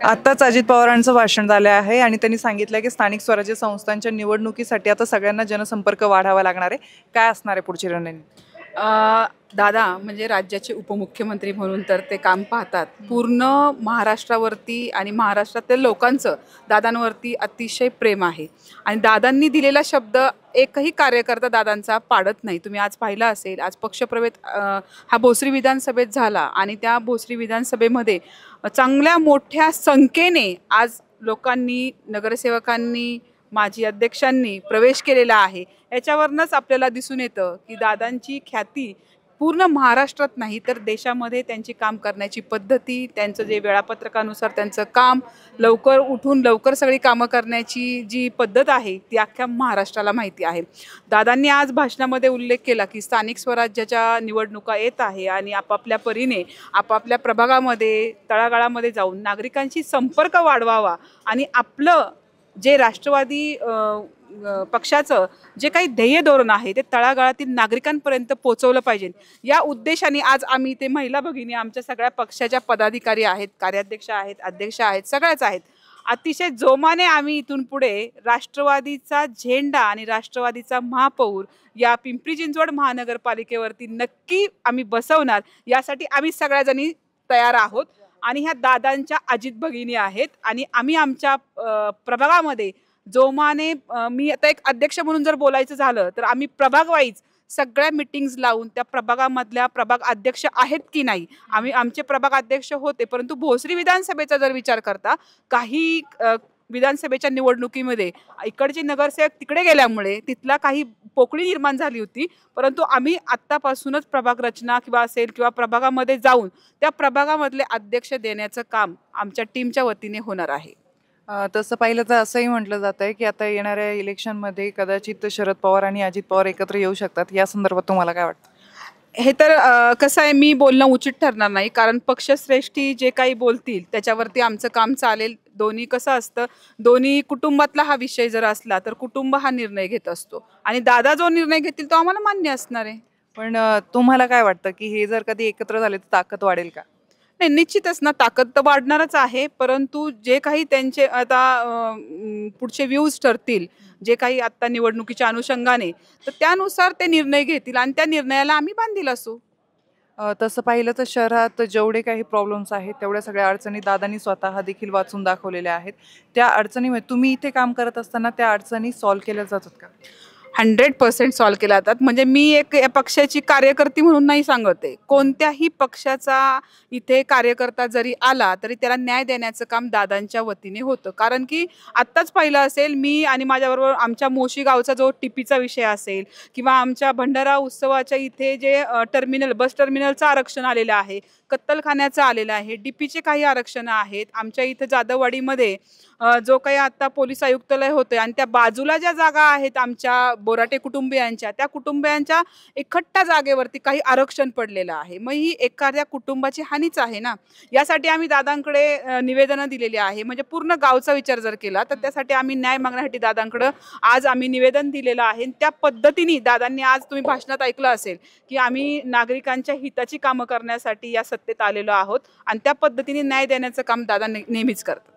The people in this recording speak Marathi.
आत्ताच अजित पवारांचं भाषण झालं आहे आणि त्यांनी सांगितलं की स्थानिक स्वराज्य संस्थांच्या निवडणुकीसाठी आता सगळ्यांना जनसंपर्क वाढावा लागणार आहे. काय असणार आहे पुढची रणनीती? दादा म्हणजे राज्याचे उपमुख्यमंत्री म्हणून तर ते काम पाहतात. पूर्ण महाराष्ट्रावरती आणि महाराष्ट्रातील लोकांचं दादांवरती अतिशय प्रेम आहे आणि दादांनी दिलेला शब्द एकही कार्यकर्ता दादांचा पाडत नाही. तुम्ही आज पाहिलं असेल, आज पक्षप्रवेश हा भोसरी विधानसभेत झाला आणि त्या भोसरी विधानसभेमध्ये चांगल्या मोठ्या संख्येने आज लोकांनी, नगरसेवकांनी, माजी अध्यक्षांनी प्रवेश केलेला आहे. याच्यावरनंच आपल्याला दिसून येतं की दादांची ख्याती पूर्ण महाराष्ट्रात नाही तर देशामध्ये त्यांची काम करण्याची पद्धती, त्यांचं जे वेळापत्रकानुसार त्यांचं काम, लवकर उठून लवकर सगळी कामं करण्याची जी पद्धत आहे ती अख्ख्या महाराष्ट्राला माहिती आहे. दादांनी आज भाषणामध्ये उल्लेख केला की स्थानिक स्वराज्याच्या निवडणुका येत आहे आणि आपापल्या परीने आपापल्या प्रभागामध्ये, तळागाळामध्ये जाऊन नागरिकांशी संपर्क वाढवावा आणि आपलं जे राष्ट्रवादी पक्षाचं जे काही ध्येय धोरण आहे ते तळागाळातील नागरिकांपर्यंत पोहोचवलं पाहिजे. या उद्देशाने आज आम्ही ते महिला भगिनी, आमच्या सगळ्या पक्षाच्या पदाधिकारी आहेत, कार्याध्यक्ष आहेत, अध्यक्ष आहेत, सगळ्याच आहेत. अतिशय जोमाने आम्ही इथून पुढे राष्ट्रवादीचा झेंडा आणि राष्ट्रवादीचा महापौर या पिंपरी चिंचवड महानगरपालिकेवरती नक्की आम्ही बसवणार. यासाठी आम्ही सगळ्याजणी तयार आहोत आणि ह्या दादांच्या अजित भगिनी आहेत आणि आम्ही आमच्या प्रभागामध्ये जोमाने, मी आता एक अध्यक्ष म्हणून जर बोलायचं झालं तर आम्ही प्रभाग वाईज सगळ्या मीटिंग्स लावून त्या प्रभागामधल्या प्रभाग अध्यक्ष आहेत की नाही, आमचे प्रभाग अध्यक्ष होते, परंतु भोसरी विधानसभेचा जर विचार करता काही विधानसभेच्या निवडणुकीमध्ये इकडचे नगरसेवक तिकडे गेल्यामुळे तिथला काही पोकळी निर्माण झाली होती. परंतु आम्ही आत्तापासूनच प्रभाग रचना किंवा असेल किंवा प्रभागामध्ये जाऊन त्या प्रभागामधले अध्यक्ष देण्याचं काम आमच्या टीमच्या वतीने होणार आहे. तसं पाहिलं तर असंही म्हटलं जात आहे की आता येणाऱ्या इलेक्शनमध्ये कदाचित शरद पवार आणि अजित पवार एकत्र येऊ शकतात. या संदर्भात तुम्हाला काय वाटतं? हे तर कसं आहे, मी बोलणं उचित ठरणार नाही, कारण पक्षश्रेष्ठी जे काही बोलतील त्याच्यावरती आमचं काम चालेल. दोन्ही कसं असतं, दोन्ही कुटुंबातला हा विषय जर असला तर कुटुंब हा निर्णय घेत असतो आणि दादा जो निर्णय घेतील तो आम्हाला मान्य असणार आहे. पण तुम्हाला काय वाटतं की हे जर कधी एकत्र झाले तर ताकद वाढेल का? नाही, निश्चितच ना, ताकद तर वाढणारच आहे, परंतु जे काही त्यांचे आता पुढचे व्ह्यूज ठरतील, जे काही आता निवडणुकीच्या अनुषंगाने, तर त्यानुसार ते निर्णय घेतील आणि त्या निर्णयाला आम्ही बांधील असू. तसं पाहिलं तर शहरात जेवढे काही प्रॉब्लेम्स आहेत तेवढ्या सगळ्या अडचणी दादांनी स्वतः देखील वाचून दाखवलेल्या आहेत. त्या अडचणीमध्ये तुम्ही इथे काम करत असताना त्या अडचणी सॉल्व्ह केल्या जातात का? 100% सॉल्व्ह केला जातात. म्हणजे मी एक या पक्षाची कार्यकर्ती म्हणून नाही सांगत आहे, कोणत्याही पक्षाचा इथे कार्यकर्ता जरी आला तरी त्याला न्याय देण्याचं काम दादांच्या वतीने होतं. कारण की आत्ताच पाहिलं असेल, मी आणि माझ्याबरोबर आमच्या मोशी गावचा जो टीपीचा विषय असेल किंवा आमच्या भंडारा उत्सवाच्या इथे जे बस टर्मिनलचं आरक्षण आलेलं आहे, कत्तलखान्याचं आलेलं आहे, डीपीचे काही आरक्षणं आहेत, आमच्या इथे जाधववाडीमध्ये जो काही आता पोलीस आयुक्तालय होते आणि त्या बाजूला ज्या जागा आहेत आमच्या बोराटे कुटुंबियांच्या, त्या कुटुंबियांच्या एकट्ठा जागेवरती काही आरक्षण पडलेलं आहे. मग ही एखाद्या कुटुंबाची हानीच आहे ना. यासाठी आम्ही दादांकडे निवेदनं दिलेली आहे. म्हणजे पूर्ण गावचा विचार जर केला तर त्यासाठी आम्ही न्याय मागण्यासाठी दादांकडं आज आम्ही निवेदन दिलेलं आहे. त्या पद्धतीने दादांनी, आज तुम्ही भाषणात ऐकलं असेल की आम्ही नागरिकांच्या हिताची कामं करण्यासाठी या सत्तेत आलेलो आहोत आणि त्या पद्धतीने न्याय देण्याचं काम दादा नेहमीच करतात.